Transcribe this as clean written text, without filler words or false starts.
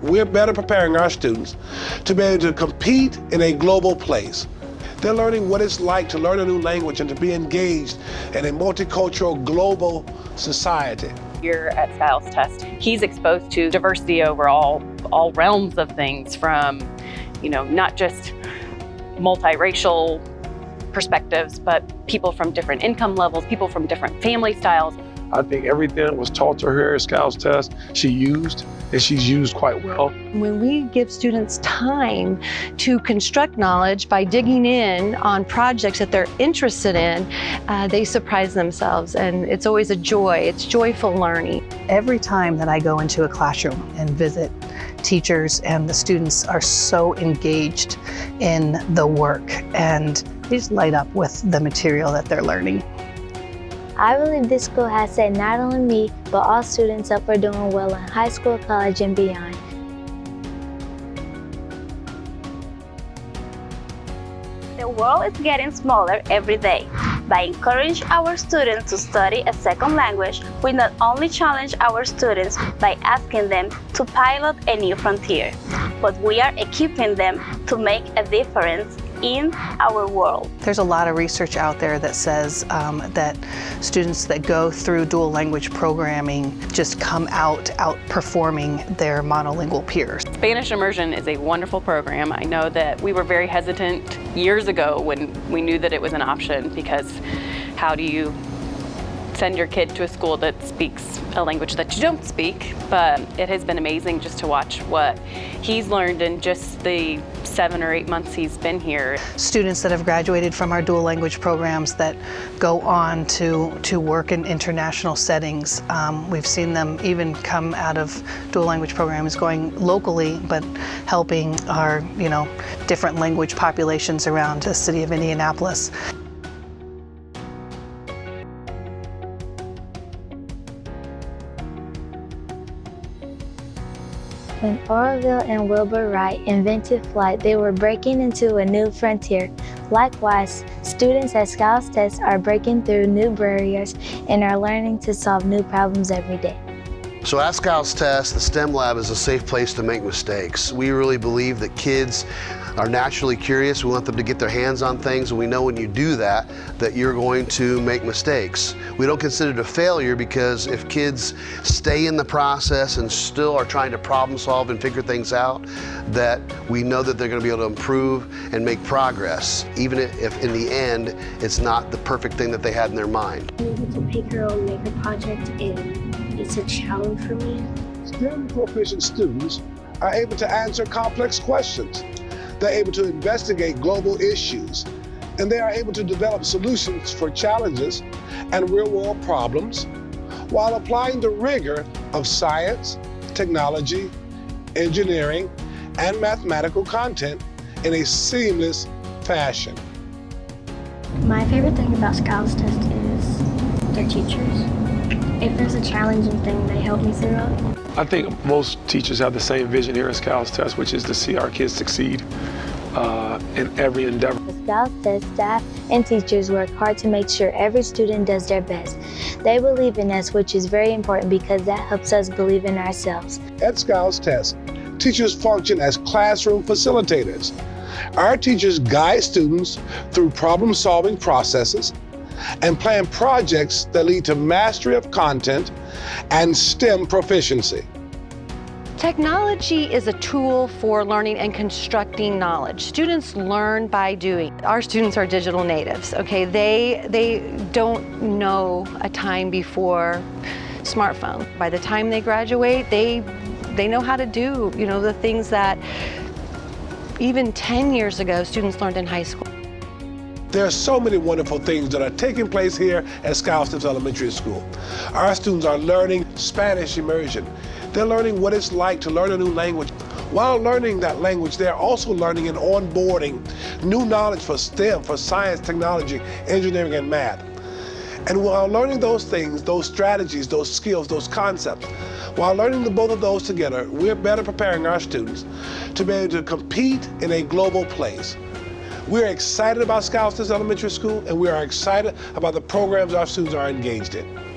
We're better preparing our students to be able to compete in a global place. They're learning what it's like to learn a new language and to be engaged in a multicultural global society. Here at Skiles Test, he's exposed to diversity over all realms of things, from, not just multiracial perspectives, but people from different income levels, people from different family styles. I think everything that was taught to her at Skiles Test, she used, and she's used quite well. When we give students time to construct knowledge by digging in on projects that they're interested in, they surprise themselves, and it's always a joy. It's joyful learning. Every time that I go into a classroom and visit teachers, and the students are so engaged in the work, and they just light up with the material that they're learning. I believe this school has set not only me, but all students up for doing well in high school, college, and beyond. The world is getting smaller every day. By encouraging our students to study a second language, we not only challenge our students by asking them to pilot a new frontier, but we are equipping them to make a difference in our world. There's a lot of research out there that says that students that go through dual language programming just come out outperforming their monolingual peers. Spanish immersion is a wonderful program. I know that we were very hesitant years ago when we knew that it was an option, because how do you send your kid to a school that speaks a language that you don't speak? But it has been amazing just to watch what he's learned in just the 7 or 8 months he's been here. Students that have graduated from our dual language programs that go on to work in international settings. We've seen them even come out of dual language programs going locally, but helping our different language populations around the city of Indianapolis. When Orville and Wilbur Wright invented flight, they were breaking into a new frontier. Likewise, students at Skiles Test are breaking through new barriers and are learning to solve new problems every day. So at Skiles Test, the STEM lab is a safe place to make mistakes. We really believe that kids are naturally curious. We want them to get their hands on things, and we know when you do that, that you're going to make mistakes. We don't consider it a failure, because if kids stay in the process and still are trying to problem solve and figure things out, that we know that they're going to be able to improve and make progress, even if in the end it's not the perfect thing that they had in their mind. I get to pick her own maker project, and it's a challenge for me. STEM proficient students are able to answer complex questions. They're able to investigate global issues, and they are able to develop solutions for challenges and real-world problems while applying the rigor of science, technology, engineering, and mathematical content in a seamless fashion. My favorite thing about Skiles Test is their teachers. If there's a challenging thing, they help me through it. I think most teachers have the same vision here at Skiles Test, which is to see our kids succeed in every endeavor. The Skiles Test staff and teachers work hard to make sure every student does their best. They believe in us, which is very important, because that helps us believe in ourselves. At Skiles Test, teachers function as classroom facilitators. Our teachers guide students through problem-solving processes and plan projects that lead to mastery of content and STEM proficiency. Technology is a tool for learning and constructing knowledge. Students learn by doing. Our students are digital natives, okay? They don't know a time before smartphone. By the time they graduate, they know how to do, the things that even 10 years ago students learned in high school. There are so many wonderful things that are taking place here at Skiles Test Elementary School. Our students are learning Spanish immersion. They're learning what it's like to learn a new language. While learning that language, they're also learning and onboarding new knowledge for STEM, for science, technology, engineering, and math. And while learning those things, those strategies, those skills, those concepts, while learning both of those together, we're better preparing our students to be able to compete in a global place. We're excited about Skiles Elementary School, and we are excited about the programs our students are engaged in.